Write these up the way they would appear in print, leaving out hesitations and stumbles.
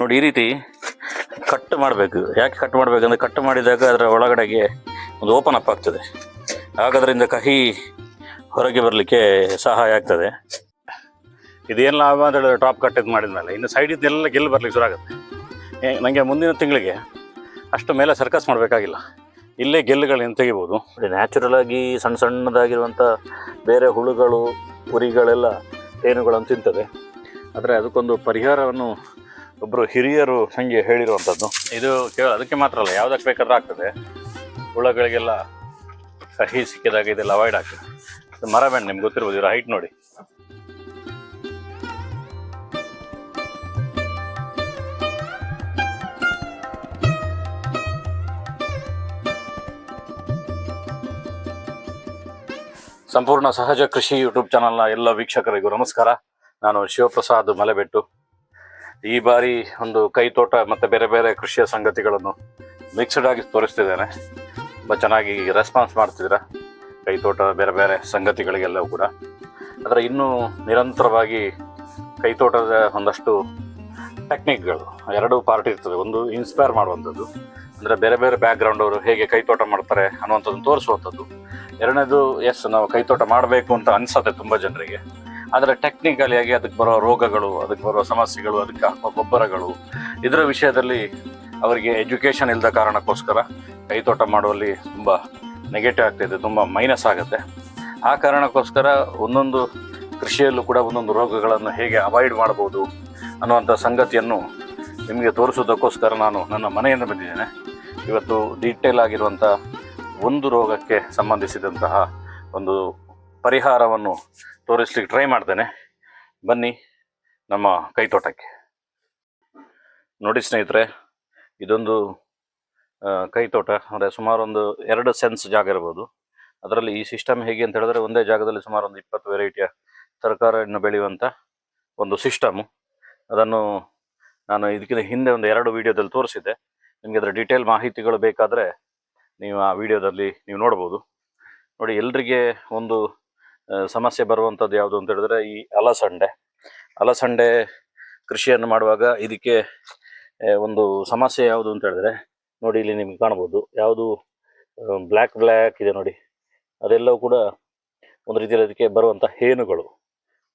ನೋಡಿ ಈ ರೀತಿ ಕಟ್ ಮಾಡಬೇಕು. ಯಾಕೆ ಕಟ್ ಮಾಡಬೇಕಂದ್ರೆ ಕಟ್ ಮಾಡಿದಾಗ ಅದರ ಒಳಗಡೆಗೆ ಒಂದು ಓಪನ್ ಅಪ್ ಆಗ್ತದೆ. ಹಾಗಾದ್ರಿಂದ ಕಹಿ ಹೊರಗೆ ಬರಲಿಕ್ಕೆ ಸಹಾಯ ಆಗ್ತದೆ. ಇದೇನು ಲಾಭ ಅಂತ ಹೇಳಿದ್ರೆ ಟಾಪ್ ಕಟ್ ಇದು ಮಾಡಿದ್ಮೇಲೆ ಇನ್ನು ಸೈಡ್ ಇದೆಲ್ಲ ಗೆಲ್ಲು ಬರಲಿಕ್ಕೆ ಶುರು ಆಗುತ್ತೆ. ನನಗೆ ಮುಂದಿನ ತಿಂಗಳಿಗೆ ಅಷ್ಟು ಮೇಲೆ ಸರ್ಕಸ್ ಮಾಡಬೇಕಾಗಿಲ್ಲ, ಇಲ್ಲೇ ಗೆಲ್ಲುಗಳನ್ನ ತೆಗಿಬೋದು. ನ್ಯಾಚುರಲ್ ಆಗಿ ಸಣ್ಣ ಸಣ್ಣದಾಗಿರುವಂಥ ಬೇರೆ ಹುಳುಗಳು ಉರಿಗಳೆಲ್ಲ ಏನುಗಳನ್ನು ತಿಂತದೆ. ಆದರೆ ಅದಕ್ಕೊಂದು ಪರಿಹಾರವನ್ನು ಒಬ್ಬರು ಹಿರಿಯರು ನನಗೆ ಹೇಳಿರುವಂಥದ್ದು. ಇದು ಕೇವಲ ಅದಕ್ಕೆ ಮಾತ್ರ ಅಲ್ಲ, ಯಾವುದಕ್ಕೆ ಬೇಕಾದ್ರೂ ಆಗ್ತದೆ. ಹುಳುಗಳಿಗೆಲ್ಲ ಕಹಿ ಸಿಕ್ಕಿದಾಗ ಇದೆಲ್ಲ ಅವಾಯ್ಡ್ ಆಗ್ತದೆ. ಇದು ಮರ ಬೆಣ್ಣೆ ನಿಮ್ಗೆ ಗೊತ್ತಿರ್ಬೋದು, ಇವರ ಹೈಟ್ ನೋಡಿ. ಸಂಪೂರ್ಣ ಸಹಜ ಕೃಷಿ ಯೂಟ್ಯೂಬ್ ಚಾನಲ್ನ ಎಲ್ಲ ವೀಕ್ಷಕರಿಗೂ ನಮಸ್ಕಾರ. ನಾನು ಶಿವಪ್ರಸಾದ್ ಮಲೆಬೆಟ್ಟು. ಈ ಬಾರಿ ಒಂದು ಕೈತೋಟ ಮತ್ತು ಬೇರೆ ಬೇರೆ ಕೃಷಿಯ ಸಂಗತಿಗಳನ್ನು ಮಿಕ್ಸ್ಡ್ ಆಗಿ ತೋರಿಸ್ತಿದ್ದೇನೆ. ತುಂಬ ಚೆನ್ನಾಗಿ ರೆಸ್ಪಾನ್ಸ್ ಮಾಡ್ತಿದ್ದೀರ ಕೈತೋಟ ಬೇರೆ ಬೇರೆ ಸಂಗತಿಗಳಿಗೆಲ್ಲವೂ ಕೂಡ. ಆದರೆ ಇನ್ನೂ ನಿರಂತರವಾಗಿ ಕೈತೋಟದ ಒಂದಷ್ಟು ಟೆಕ್ನಿಕ್ಗಳು ಎರಡು ಪಾರ್ಟ್ ಇರ್ತದೆ. ಒಂದು ಇನ್ಸ್ಪೈರ್ ಮಾಡುವಂಥದ್ದು, ಅಂದರೆ ಬೇರೆ ಬೇರೆ ಬ್ಯಾಕ್ಗ್ರೌಂಡ್ ಅವರು ಹೇಗೆ ಕೈತೋಟ ಮಾಡ್ತಾರೆ ಅನ್ನುವಂಥದ್ದನ್ನು ತೋರಿಸುವಂಥದ್ದು. ಎರಡನೇದು ನಾವು ಕೈತೋಟ ಮಾಡಬೇಕು ಅಂತ ಅನಿಸುತ್ತೆ ತುಂಬ ಜನರಿಗೆ. ಆದರೆ ಟೆಕ್ನಿಕಲಿಯಾಗಿ ಅದಕ್ಕೆ ಬರೋ ರೋಗಗಳು, ಅದಕ್ಕೆ ಬರೋ ಸಮಸ್ಯೆಗಳು, ಅದಕ್ಕೆ ಹಾಕೋ ಗೊಬ್ಬರಗಳು, ಇದರ ವಿಷಯದಲ್ಲಿ ಅವರಿಗೆ ಎಜುಕೇಷನ್ ಇಲ್ಲದ ಕಾರಣಕ್ಕೋಸ್ಕರ ಕೈತೋಟ ಮಾಡುವಲ್ಲಿ ತುಂಬ ನೆಗೆಟಿವ್ ಆಗ್ತಾಯಿದೆ, ತುಂಬ ಮೈನಸ್ ಆಗುತ್ತೆ. ಆ ಕಾರಣಕ್ಕೋಸ್ಕರ ಒಂದೊಂದು ಕೃಷಿಯಲ್ಲೂ ಕೂಡ ಒಂದೊಂದು ರೋಗಗಳನ್ನು ಹೇಗೆ ಅವಾಯ್ಡ್ ಮಾಡ್ಬೋದು ಅನ್ನುವಂಥ ಸಂಗತಿಯನ್ನು ನಿಮಗೆ ತೋರಿಸೋದಕ್ಕೋಸ್ಕರ ನಾನು ನನ್ನ ಮನೆಯಿಂದ ಬಂದಿದ್ದೇನೆ. ಇವತ್ತು ಡೀಟೇಲ್ ಆಗಿರುವಂಥ ಒಂದು ರೋಗಕ್ಕೆ ಸಂಬಂಧಿಸಿದಂತಹ ಒಂದು ಪರಿಹಾರವನ್ನು ತೋರಿಸ್ಲಿಕ್ಕೆ ಟ್ರೈ ಮಾಡ್ತೇನೆ. ಬನ್ನಿ ನಮ್ಮ ಕೈತೋಟಕ್ಕೆ. ನೋಡಿ ಸ್ನೇಹಿತರೆ, ಇದೊಂದು ಕೈತೋಟ. ಅಂದರೆ ಸುಮಾರು ಒಂದು 2 ಸೆನ್ಸ್ ಜಾಗ ಇರ್ಬೋದು. ಅದರಲ್ಲಿ ಈ ಸಿಸ್ಟಮ್ ಹೇಗೆ ಅಂತ ಹೇಳಿದ್ರೆ, ಒಂದೇ ಜಾಗದಲ್ಲಿ ಸುಮಾರು ಒಂದು 20 ವೆರೈಟಿಯ ತರಕಾರಿಯನ್ನು ಬೆಳೆಯುವಂಥ ಒಂದು ಸಿಸ್ಟಮು. ಅದನ್ನು ನಾನು ಇದಕ್ಕಿಂತ ಹಿಂದೆ ಒಂದು 2 ವೀಡಿಯೋದಲ್ಲಿ ತೋರಿಸಿದ್ದೆ. ನಿಮಗೆ ಅದರ ಡೀಟೇಲ್ ಮಾಹಿತಿಗಳು ಬೇಕಾದರೆ ನೀವು ಆ ವಿಡಿಯೋದಲ್ಲಿ ನೀವು ನೋಡ್ಬೋದು. ನೋಡಿ, ಎಲ್ರಿಗೆ ಒಂದು ಸಮಸ್ಯೆ ಬರುವಂಥದ್ದು ಯಾವುದು ಅಂತ ಹೇಳಿದ್ರೆ ಈ ಅಲಸಂಡೆ ಕೃಷಿಯನ್ನು ಮಾಡುವಾಗ ಇದಕ್ಕೆ ಒಂದು ಸಮಸ್ಯೆ ಯಾವುದು ಅಂತ ಹೇಳಿದ್ರೆ, ನೋಡಿ ಇಲ್ಲಿ ನಿಮ್ಗೆ ಕಾಣ್ಬೋದು ಯಾವುದು ಬ್ಲ್ಯಾಕ್ ಇದೆ ನೋಡಿ. ಅದೆಲ್ಲವೂ ಕೂಡ ಒಂದು ರೀತಿಯಲ್ಲಿ ಅದಕ್ಕೆ ಬರುವಂಥ ಹೇನುಗಳು.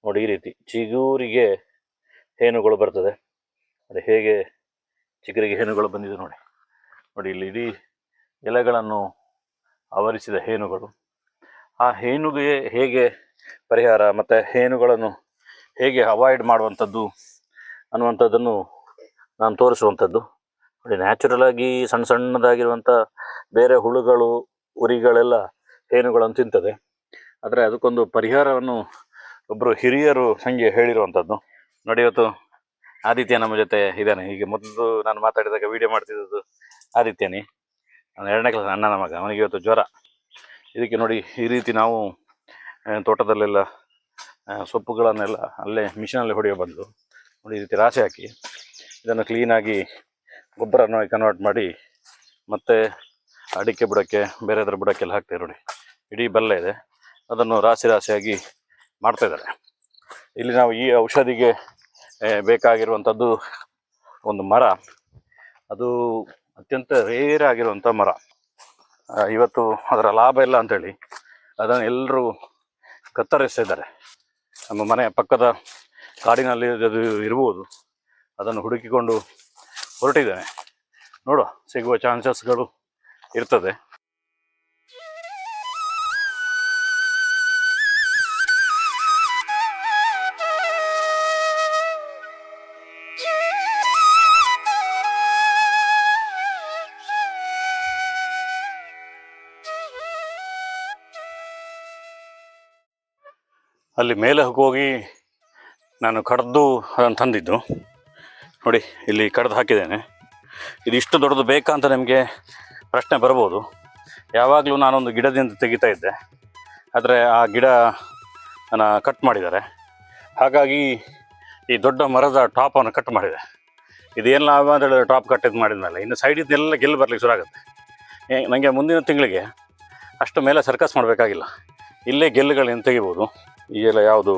ನೋಡಿ ಈ ರೀತಿ ಚಿಗುರಿಗೆ ಹೇನುಗಳು ಬರ್ತದೆ. ಅದು ಹೇಗೆ ಚಿಗುರಿಗೆ ಹೇನುಗಳು ಬಂದಿದೆ ನೋಡಿ. ನೋಡಿ ಇಲ್ಲಿ ಇಡೀ ಎಲೆಗಳನ್ನು ಆವರಿಸಿದ ಹೇನುಗಳು. ಆ ಹೇನುಗೆ ಹೇಗೆ ಪರಿಹಾರ ಮತ್ತು ಹೇನುಗಳನ್ನು ಹೇಗೆ ಅವಾಯ್ಡ್ ಮಾಡುವಂಥದ್ದು ಅನ್ನುವಂಥದ್ದನ್ನು ನಾನು ತೋರಿಸುವಂಥದ್ದು. ನೋಡಿ, ನ್ಯಾಚುರಲ್ ಆಗಿ ಸಣ್ಣ ಸಣ್ಣದಾಗಿರುವಂಥ ಬೇರೆ ಹುಳುಗಳು ಉರಿಗಳೆಲ್ಲ ಹೇನುಗಳನ್ನು ತಿಂತದೆ. ಆದರೆ ಅದಕ್ಕೊಂದು ಪರಿಹಾರವನ್ನು ಒಬ್ಬರು ಹಿರಿಯರು ನನಗೆ ಹೇಳಿರುವಂಥದ್ದು. ನೋಡಿ, ಇವತ್ತು ಆದಿತ್ಯ ನಮ್ಮ ಜೊತೆ ಇದ್ದಾನೆ. ಹೀಗೆ ಮೊದಲು ನಾನು ಮಾತಾಡಿದಾಗ ವಿಡಿಯೋ ಮಾಡ್ತಿದ್ದದ್ದು ಆದಿತ್ಯನೇ, ನಾನು 2ನೇ ಕ್ಲಾಸ್ ಅಣ್ಣನ ಮಗ. ಅವನಿಗೆ ಇವತ್ತು ಜ್ವರ. ಇದಕ್ಕೆ ನೋಡಿ ಈ ರೀತಿ ನಾವು ತೋಟದಲ್ಲೆಲ್ಲ ಸೊಪ್ಪುಗಳನ್ನೆಲ್ಲ ಅಲ್ಲೇ ಮಿಷಿನಲ್ಲಿ ಹೊಡೆಯೋ ಬದಲು ನೋಡಿ ಈ ರೀತಿ ರಾಶಿ ಹಾಕಿ ಇದನ್ನು ಕ್ಲೀನಾಗಿ ಗೊಬ್ಬರನ ಕನ್ವರ್ಟ್ ಮಾಡಿ ಮತ್ತು ಅಡಿಕೆ ಬುಡಕ್ಕೆ ಬೇರೆ ಅದರ ಬುಡಕ್ಕೆಲ್ಲ ಹಾಕ್ತೇವೆ. ನೋಡಿ ಇಡೀ ಬಲ್ಲ ಇದೆ, ಅದನ್ನು ರಾಶಿಯಾಗಿ ಮಾಡ್ತಾಯಿದ್ದಾರೆ. ಇಲ್ಲಿ ನಾವು ಈ ಔಷಧಿಗೆ ಬೇಕಾಗಿರುವಂಥದ್ದು ಒಂದು ಮರ. ಅದು ಅತ್ಯಂತ ರೇರ್ ಆಗಿರುವಂಥ ಮರ. ಇವತ್ತು ಅದರ ಲಾಭ ಇಲ್ಲ ಅಂಥೇಳಿ ಅದನ್ನು ಎಲ್ಲರೂ ಕತ್ತರಿಸ್ತಿದ್ದಾರೆ. ನಮ್ಮ ಮನೆಯ ಪಕ್ಕದ ಕಾಡಿನಲ್ಲಿ ಅದು ಇರ್ಬೋದು, ಅದನ್ನು ಹುಡುಕಿಕೊಂಡು ಹೊರಟಿದ್ದೇನೆ. ನೋಡುವ, ಸಿಗುವ ಚಾನ್ಸಸ್ಗಳು ಇರ್ತದೆ. ಅಲ್ಲಿ ಮೇಲೆ ಹೋಗಿ ನಾನು ಕಡ್ದು ಅದನ್ನು ತಂದಿದ್ದು. ನೋಡಿ ಇಲ್ಲಿ ಕಡ್ದು ಹಾಕಿದ್ದೇನೆ. ಇದಿಷ್ಟು ದೊಡ್ಡದು ಬೇಕಾ ಅಂತ ನಿಮಗೆ ಪ್ರಶ್ನೆ ಬರ್ಬೋದು. ಯಾವಾಗಲೂ ನಾನೊಂದು ಗಿಡದಿಂದ ತೆಗಿತಾ ಇದ್ದೆ, ಆದರೆ ಆ ಗಿಡ ಕಟ್ ಮಾಡಿದ್ದಾರೆ. ಹಾಗಾಗಿ ಈ ದೊಡ್ಡ ಮರದ ಟಾಪನ್ನು ಕಟ್ ಮಾಡಿದೆ. ಇದೇನು ಲಾಭ ಅಂತ ಹೇಳಿದ್ರೆ ಟಾಪ್ ಕಟ್ ಇದು ಮಾಡಿದ್ಮೇಲೆ ಇನ್ನು ಸೈಡ್ ಇದೆಲ್ಲ ಗೆಲ್ಲು ಬರಲಿಕ್ಕೆ ಶುರು ಆಗುತ್ತೆ. ನನಗೆ ಮುಂದಿನ ತಿಂಗಳಿಗೆ ಅಷ್ಟು ಮೇಲೆ ಸರ್ಕಸ್ ಮಾಡಬೇಕಾಗಿಲ್ಲ, ಇಲ್ಲೇ ಗೆಲ್ಲುಗಳನ್ನ ತೆಗಿಬೋದು. ಈ ಎಲೆ ಯಾವುದು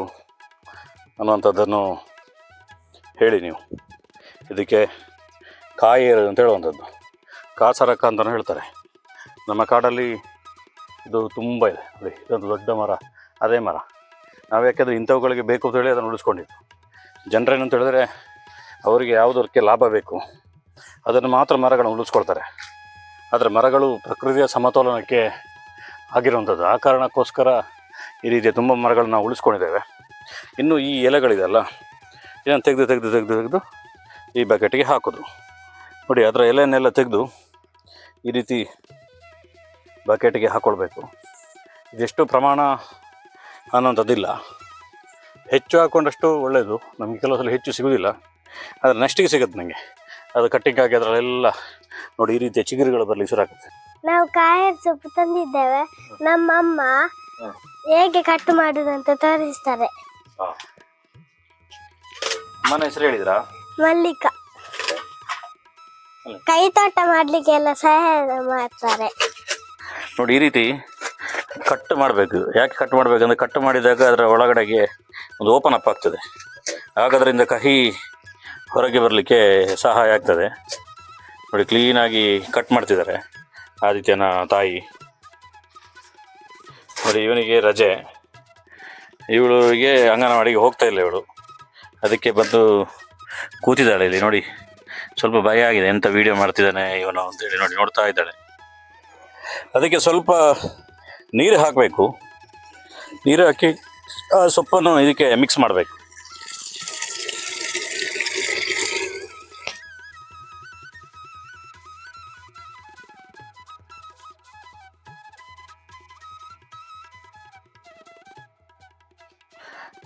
ಅನ್ನುವಂಥದ್ದನ್ನು ಹೇಳಿ ನೀವು. ಇದಕ್ಕೆ ಕಾಯಿ ಅಂತ ಹೇಳುವಂಥದ್ದು, ಕಾಸರಕ ಅಂತಲೂ ಹೇಳ್ತಾರೆ. ನಮ್ಮ ಕಾಡಲ್ಲಿ ಇದು ತುಂಬ ಇದೆ ನೋಡಿ. ಇದೊಂದು ದೊಡ್ಡ ಮರ, ಅದೇ ಮರ. ನಾವು ಯಾಕೆಂದರೆ ಇಂಥವುಗಳಿಗೆ ಬೇಕು ಅಂತ ಹೇಳಿ ಅದನ್ನು ಉಳಿಸ್ಕೊಂಡಿದ್ದು. ಜನರೇನಂತ ಹೇಳಿದ್ರೆ ಅವರಿಗೆ ಯಾವುದಕ್ಕೆ ಲಾಭ ಬೇಕು ಅದನ್ನು ಮಾತ್ರ ಮರಗಳನ್ನು ಉಳಿಸ್ಕೊಳ್ತಾರೆ. ಆದರೆ ಮರಗಳು ಪ್ರಕೃತಿಯ ಸಮತೋಲನಕ್ಕೆ ಆಗಿರುವಂಥದ್ದು. ಆ ಕಾರಣಕ್ಕೋಸ್ಕರ ಈ ರೀತಿಯ ತುಂಬ ಮರಗಳನ್ನ ನಾವು ಉಳಿಸ್ಕೊಂಡಿದ್ದೇವೆ. ಇನ್ನು ಈ ಎಲೆಗಳಿದೆಯಲ್ಲ, ಇದನ್ನು ತೆಗೆದು ಈ ಬಕೆಟಿಗೆ ಹಾಕೋದು ನೋಡಿ. ಅದರ ಎಲೆಯನ್ನೆಲ್ಲ ತೆಗೆದು ಈ ರೀತಿ ಬಕೆಟಿಗೆ ಹಾಕ್ಕೊಳ್ಬೇಕು. ಇದೆಷ್ಟು ಪ್ರಮಾಣ ಅನ್ನೋಂಥದ್ದಿಲ್ಲ, ಹೆಚ್ಚು ಹಾಕ್ಕೊಂಡಷ್ಟು ಒಳ್ಳೆಯದು. ನಮಗೆ ಕೆಲವು ಸಲ ಹೆಚ್ಚು ಸಿಗೋದಿಲ್ಲ, ಆದರೆ ನೆಕ್ಸ್ಟಿಗೆ ಸಿಗುತ್ತೆ ನನಗೆ. ಅದು ಕಟ್ಟಿಂಗ್ ಆಗಿ ಅದರಲ್ಲೆಲ್ಲ ನೋಡಿ ಈ ರೀತಿಯ ಚಿಗುರುಗಳು ಬರಲಿ ಶುರುವಾಗುತ್ತೆ. ನಾವು ಕಾಯಿ ಸೊಪ್ಪು ತಂದಿದ್ದೇವೆ. ನಮ್ಮಮ್ಮ ಹೇಗೆ ಕಟ್ ಮಾಡುದಂತ ತೋರಿಸ್ತಾರೆ. ಅಮ್ಮನ ಹೆಸರು ಹೇಳಿದ್ರಾ? ಮಲ್ಲಿಕಾ. ಕೈ ತೋಟ ಮಾಡ್ಲಿಕ್ಕೆ ಎಲ್ಲ ಸಹಾಯ ಮಾಡ್ತಾರೆ ನೋಡಿ. ಈ ರೀತಿ ಕಟ್ ಮಾಡಬೇಕು. ಯಾಕೆ ಕಟ್ ಮಾಡಬೇಕಂದ್ರೆ ಕಟ್ ಮಾಡಿದಾಗ ಅದರ ಒಳಗಡೆಗೆ ಒಂದು ಓಪನ್ ಅಪ್ ಆಗ್ತದೆ. ಆಗೋದ್ರಿಂದ ಕಹಿ ಹೊರಗೆ ಬರಲಿಕ್ಕೆ ಸಹಾಯ ಆಗ್ತದೆ ನೋಡಿ. ಕ್ಲೀನಾಗಿ ಕಟ್ ಮಾಡ್ತಿದ್ದಾರೆ ಆದಿತ್ಯನ ತಾಯಿ ನೋಡಿ. ಇವನಿಗೆ ರಜೆ, ಇವಳಿಗೆ ಅಂಗನವಾಡಿಗೆ ಹೋಗ್ತಾ ಇಲ್ಲ ಇವಳು. ಅದಕ್ಕೆ ಬಂದು ಕೂತಿದ್ದಾಳೆ ಇಲ್ಲಿ ನೋಡಿ. ಸ್ವಲ್ಪ ಭಯ ಆಗಿದೆ, ಎಂಥ ವೀಡಿಯೋ ಮಾಡ್ತಿದ್ದಾನೆ ಇವನು ಅಂತೇಳಿ ನೋಡಿ ನೋಡ್ತಾ ಇದ್ದಾಳೆ. ಅದಕ್ಕೆ ಸ್ವಲ್ಪ ನೀರು ಹಾಕಬೇಕು. ನೀರು ಹಾಕಿ ಆ ಸೊಪ್ಪನ್ನು ಇದಕ್ಕೆ ಮಿಕ್ಸ್ ಮಾಡಬೇಕು.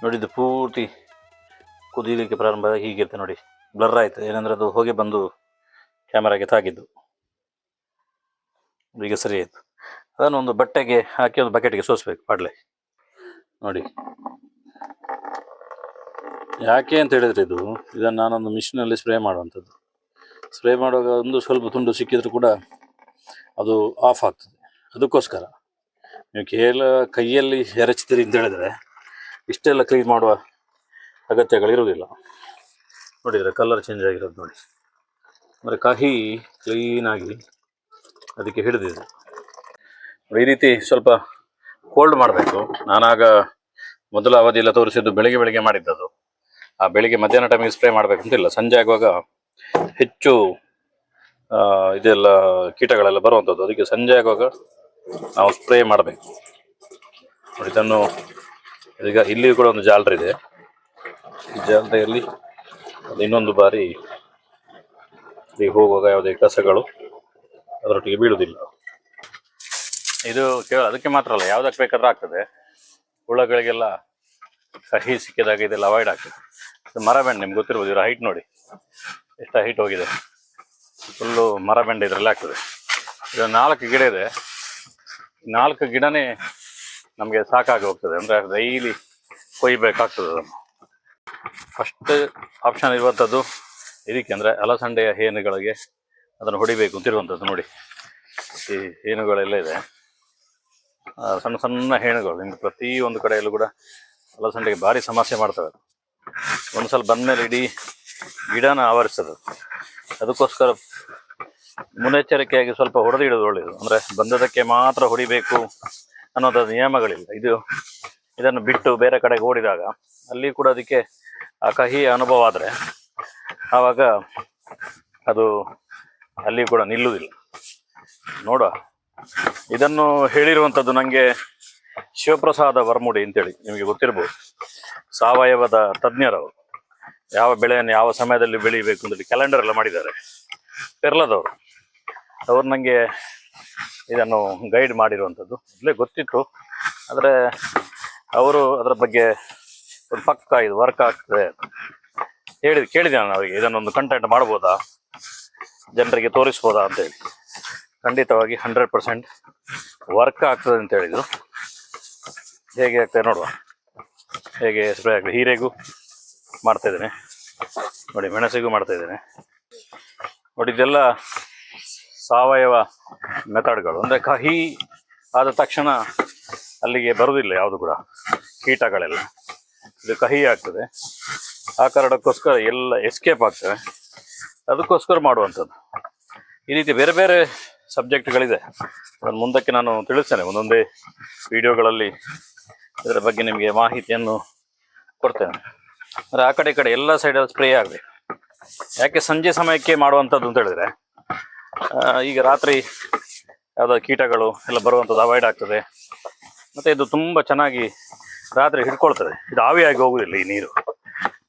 ನೋಡಿದ್ದು ಪೂರ್ತಿ ಕುದೀಲಿಕ್ಕೆ ಪ್ರಾರಂಭ ಹೀಗಿರುತ್ತೆ ನೋಡಿ. ಬ್ಲರ್ ಆಯಿತು, ಏನಂದರೆ ಅದು ಹೋಗಿ ಬಂದು ಕ್ಯಾಮರಾಗೆ ತಾಗಿದ್ದು. ಈಗ ಸರಿ ಆಯಿತು. ಅದನ್ನು ಒಂದು ಬಟ್ಟೆಗೆ ಹಾಕಿ ಒಂದು ಬಕೆಟ್ಗೆ ಸೋಸಬೇಕು ಬಾಡಲೆ ನೋಡಿ. ಯಾಕೆ ಅಂತ ಹೇಳಿದರೆ ಇದನ್ನು ನಾನೊಂದು ಮಿಷಿನಲ್ಲಿ ಸ್ಪ್ರೇ ಮಾಡುವಂಥದ್ದು. ಸ್ಪ್ರೇ ಮಾಡುವಾಗ ಒಂದು ಸ್ವಲ್ಪ ತುಂಡು ಸಿಕ್ಕಿದರೂ ಕೂಡ ಅದು ಆಫ್ ಆಗ್ತದೆ. ಅದಕ್ಕೋಸ್ಕರ ನೀವು ಕೇವಲ ಕೈಯಲ್ಲಿ ಎರಚ್ತೀರಿ ಅಂತ ಹೇಳಿದರೆ ಇಷ್ಟೆಲ್ಲ ಕ್ಲೀನ್ ಮಾಡುವ ಅಗತ್ಯಗಳಿರುವುದಿಲ್ಲ. ನೋಡಿದರೆ ಕಲರ್ ಚೇಂಜ್ ಆಗಿರೋದು ನೋಡಿ. ಅಂದರೆ ಕಹಿ ಕ್ಲೀನಾಗಿ ಅದಕ್ಕೆ ಹಿಡಿದಿದೆ. ಈ ರೀತಿ ಸ್ವಲ್ಪ ಕೋಲ್ಡ್ ಮಾಡಬೇಕು. ನಾನಾಗ ಮೊದಲ ಅವಧಿಯೆಲ್ಲ ತೋರಿಸಿದ್ದು ಬೆಳಿಗ್ಗೆ ಮಾಡಿದ್ದದು. ಆ ಬೆಳಿಗ್ಗೆ ಮಧ್ಯಾಹ್ನ ಟೈಮಿಗೆ ಸ್ಪ್ರೇ ಮಾಡಬೇಕಂತಿಲ್ಲ. ಸಂಜೆ ಆಗುವಾಗ ಹೆಚ್ಚು ಇದೆಲ್ಲ ಕೀಟಗಳೆಲ್ಲ ಬರುವಂಥದ್ದು. ಅದಕ್ಕೆ ಸಂಜೆ ಆಗುವಾಗ ನಾವು ಸ್ಪ್ರೇ ಮಾಡಬೇಕು ನೋಡಿ. ಇದನ್ನು ಈಗ ಇಲ್ಲಿ ಕೂಡ ಒಂದು ಜಾಲರಿ ಇದೆ. ಈ ಜಾಲರಿಯಲ್ಲಿ ಅದು ಇನ್ನೊಂದು ಬಾರಿ ಹೋಗುವಾಗ ಯಾವುದೇ ಕಸಗಳು ಅದರೊಟ್ಟಿಗೆ ಬೀಳುವುದಿಲ್ಲ. ಇದು ಕೇವಲ ಅದಕ್ಕೆ ಮಾತ್ರ ಅಲ್ಲ, ಯಾವುದಕ್ಕೆ ಬೇಕಾದ್ರೂ ಆಗ್ತದೆ. ಹುಳಗಳಿಗೆಲ್ಲ ಕಹಿ ಸಿಕ್ಕಿದಾಗ ಇದೆಲ್ಲ ಅವಾಯ್ಡ್ ಆಗ್ತದೆ. ಇದು ಮರಬೆಂಡೆ ನಿಮ್ಗೆ ಗೊತ್ತಿರ್ಬೋದು. ಇದರ ಹೈಟ್ ನೋಡಿ ಎಷ್ಟು ಹೈಟ್ ಹೋಗಿದೆ. ಫುಲ್ಲು ಮರಬೆಂಡೆ ಇದರಲ್ಲಿ ಆಗ್ತದೆ. ಇದು 4 ಗಿಡ ಇದೆ. 4 ಗಿಡನೇ ನಮಗೆ ಸಾಕಾಗಿ ಹೋಗ್ತದೆ. ಅಂದರೆ ಡೈಲಿ ಕೊಯ್ಬೇಕಾಗ್ತದೆ ಅದನ್ನು. ಫಸ್ಟ್ ಆಪ್ಷನ್ ಇರುವಂಥದ್ದು ಇದಕ್ಕೆ, ಅಂದರೆ ಅಲಸಂಡೆಯ ಹೇನುಗಳಿಗೆ ಅದನ್ನು ಹೊಡಿಬೇಕು ಅಂತಿರುವಂಥದ್ದು ನೋಡಿ. ಈ ಹೇನುಗಳೆಲ್ಲ ಇದೆ, ಸಣ್ಣ ಸಣ್ಣ ಹೇನುಗಳು. ನಿಮ್ಗೆ ಪ್ರತಿಯೊಂದು ಕಡೆಯಲ್ಲೂ ಕೂಡ ಅಲಸಂಡೆಗೆ ಭಾರಿ ಸಮಸ್ಯೆ ಮಾಡ್ತವೆ. ಒಂದು ಸಲ ಬಂದಮೇಲೆ ಇಡೀ ಗಿಡನ ಆವರಿಸ್ತದೆ. ಅದಕ್ಕೋಸ್ಕರ ಮುನ್ನೆಚ್ಚರಿಕೆಯಾಗಿ ಸ್ವಲ್ಪ ಹೊಡೆದಿಡೋದು ಒಳ್ಳೆಯದು. ಅಂದರೆ ಬಂದದಕ್ಕೆ ಮಾತ್ರ ಹೊಡಿಬೇಕು ಅನ್ನೋದು ನಿಯಮಗಳಿಲ್ಲ. ಇದನ್ನು ಬಿಟ್ಟು ಬೇರೆ ಕಡೆಗೆ ಓಡಿದಾಗ ಅಲ್ಲಿ ಕೂಡ ಅದಕ್ಕೆ ಆ ಕಹಿ ಅನುಭವ ಆದರೆ ಆವಾಗ ಅದು ಅಲ್ಲಿ ಕೂಡ ನಿಲ್ಲುವುದಿಲ್ಲ. ನೋಡುವ, ಇದನ್ನು ಹೇಳಿರುವಂಥದ್ದು ನನಗೆ ಶಿವಪ್ರಸಾದ ವರ್ಮುಡಿ ಅಂತೇಳಿ, ನಿಮಗೆ ಗೊತ್ತಿರ್ಬೋದು. ಸಾವಯವದ ತಜ್ಞರವರು. ಯಾವ ಬೆಳೆಯನ್ನು ಯಾವ ಸಮಯದಲ್ಲಿ ಬೆಳಿಬೇಕು ಅಂತೇಳಿ ಕ್ಯಾಲೆಂಡರ್ ಎಲ್ಲ ಮಾಡಿದ್ದಾರೆ. ಪೆರ್ಲದವರು ಅವ್ರು ನನಗೆ ಇದನ್ನು ಗೈಡ್ ಮಾಡಿರುವಂಥದ್ದು. ಇಲ್ಲೇ ಗೊತ್ತಿತ್ತು, ಆದರೆ ಅವರು ಅದರ ಬಗ್ಗೆ ಒಂದು ಪಕ್ಕ ಇದು ವರ್ಕ್ ಆಗ್ತದೆ ಕೇಳಿದೆ ನಾನು ಅವರಿಗೆ, ಇದನ್ನೊಂದು ಕಂಟೆಂಟ್ ಮಾಡ್ಬೋದಾ, ಜನರಿಗೆ ತೋರಿಸ್ಬೋದಾ ಅಂತೇಳಿ. ಖಂಡಿತವಾಗಿ 100% ವರ್ಕ್ ಆಗ್ತದೆ ಅಂತ ಹೇಳಿದರು. ಹೇಗೆ ಆಗ್ತದೆ ನೋಡುವ. ಹೇಗೆ ಸ್ಪ್ರೇ ಆಗ್ತದೆ. ಹೀರೆಗೂ ಮಾಡ್ತಾಯಿದ್ದೇನೆ ನೋಡಿ, ಮೆಣಸಿಗೂ ಮಾಡ್ತಾಯಿದ್ದೇನೆ ನೋಡಿ. ಇದೆಲ್ಲ ಸಾವಯವ ಮೆಥಡ್ಗಳು. ಅಂದರೆ ಕಹಿ ಆದ ತಕ್ಷಣ ಅಲ್ಲಿಗೆ ಬರುವುದಿಲ್ಲ ಯಾವುದು ಕೂಡ ಕೀಟಗಳೆಲ್ಲ. ಇದು ಕಹಿ ಆಗ್ತದೆ. ಆ ಕಾರಣಕ್ಕೋಸ್ಕರ ಎಲ್ಲ ಎಸ್ಕೇಪ್ ಆಗ್ತವೆ. ಅದಕ್ಕೋಸ್ಕರ ಮಾಡುವಂಥದ್ದು. ಈ ರೀತಿ ಬೇರೆ ಬೇರೆ ಸಬ್ಜೆಕ್ಟ್ಗಳಿದೆ. ಅದನ್ನು ಮುಂದಕ್ಕೆ ನಾನು ತಿಳಿಸ್ತೇನೆ, ಒಂದೊಂದೇ ವಿಡಿಯೋಗಳಲ್ಲಿ ಇದರ ಬಗ್ಗೆ ನಿಮಗೆ ಮಾಹಿತಿಯನ್ನು ಕೊಡ್ತೇನೆ. ಅಂದರೆ ಆ ಕಡೆ ಈ ಕಡೆ ಎಲ್ಲ ಸೈಡಲ್ಲಿ ಸ್ಪ್ರೇ ಆಗಬೇಕು. ಯಾಕೆ ಸಂಜೆ ಸಮಯಕ್ಕೆ ಮಾಡುವಂಥದ್ದು ಅಂತ ಹೇಳಿದ್ರೆ, ಈಗ ರಾತ್ರಿ ಯಾವುದಾದ್ರು ಕೀಟಗಳು ಎಲ್ಲ ಬರುವಂಥದ್ದು ಅವಾಯ್ಡ್ ಆಗ್ತದೆ. ಮತ್ತು ಇದು ತುಂಬ ಚೆನ್ನಾಗಿ ರಾತ್ರಿ ಹಿಡ್ಕೊಳ್ತದೆ. ಇದು ಆವಿಯಾಗಿ ಹೋಗುವುದಿಲ್ಲ, ಈ ನೀರು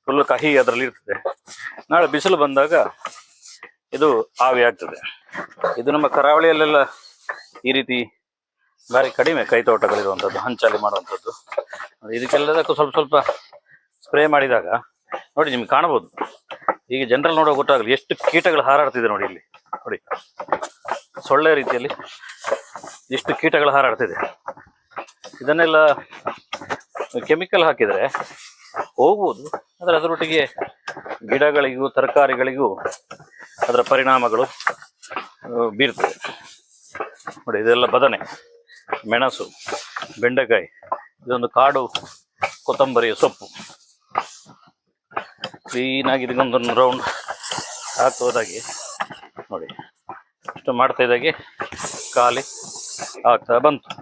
ಫುಲ್ಲು ಕಹಿ ಅದರಲ್ಲಿ ಇರ್ತದೆ. ನಾಳೆ ಬಿಸಿಲು ಬಂದಾಗ ಇದು ಆವಿ ಆಗ್ತದೆ. ಇದು ನಮ್ಮ ಕರಾವಳಿಯಲ್ಲೆಲ್ಲ ಈ ರೀತಿ ಭಾರಿ ಕಡಿಮೆ ಕೈತೋಟಗಳಿರುವಂಥದ್ದು, ಹಂಚಲ್ಲಿ ಮಾಡುವಂಥದ್ದು. ಇದಕ್ಕೆಲ್ಲದಕ್ಕೂ ಸ್ವಲ್ಪ ಸ್ವಲ್ಪ ಸ್ಪ್ರೇ ಮಾಡಿದಾಗ ನೋಡಿ ನಿಮ್ಗೆ ಕಾಣ್ಬೋದು. ಈಗ ಜನರಲ್ಲಿ ನೋಡೋ ಗೊತ್ತಾಗಲಿ ಎಷ್ಟು ಕೀಟಗಳು ಹಾರಾಡ್ತಿದೆ ನೋಡಿ. ಇಲ್ಲಿ ನೋಡಿ, ಸೊಳ್ಳೆ ರೀತಿಯಲ್ಲಿ ಎಷ್ಟು ಕೀಟಗಳು ಹಾರಾಡ್ತಿದೆ. ಇದನ್ನೆಲ್ಲ ಕೆಮಿಕಲ್ ಹಾಕಿದರೆ ಹೋಗ್ಬೋದು, ಆದರೆ ಅದರೊಟ್ಟಿಗೆ ಗಿಡಗಳಿಗೂ ತರಕಾರಿಗಳಿಗೂ ಅದರ ಪರಿಣಾಮಗಳು ಬೀರ್ತದೆ. ನೋಡಿ, ಇದೆಲ್ಲ ಬದನೆ, ಮೆಣಸು, ಬೆಂಡೆಕಾಯಿ, ಇದೊಂದು ಕಾಡು ಕೊತ್ತಂಬರಿಯ ಸೊಪ್ಪು. ಕ್ಲೀನಾಗಿ ಇದಕ್ಕೊಂದೊಂದು ರೌಂಡ್ ಹಾಕೋದಾಗಿ ನೋಡಿ, ಇಷ್ಟು ಮಾಡ್ತಾ ಇದ್ದಾಗೆ ಖಾಲಿ ಆಗ್ತಾ ಬಂತು.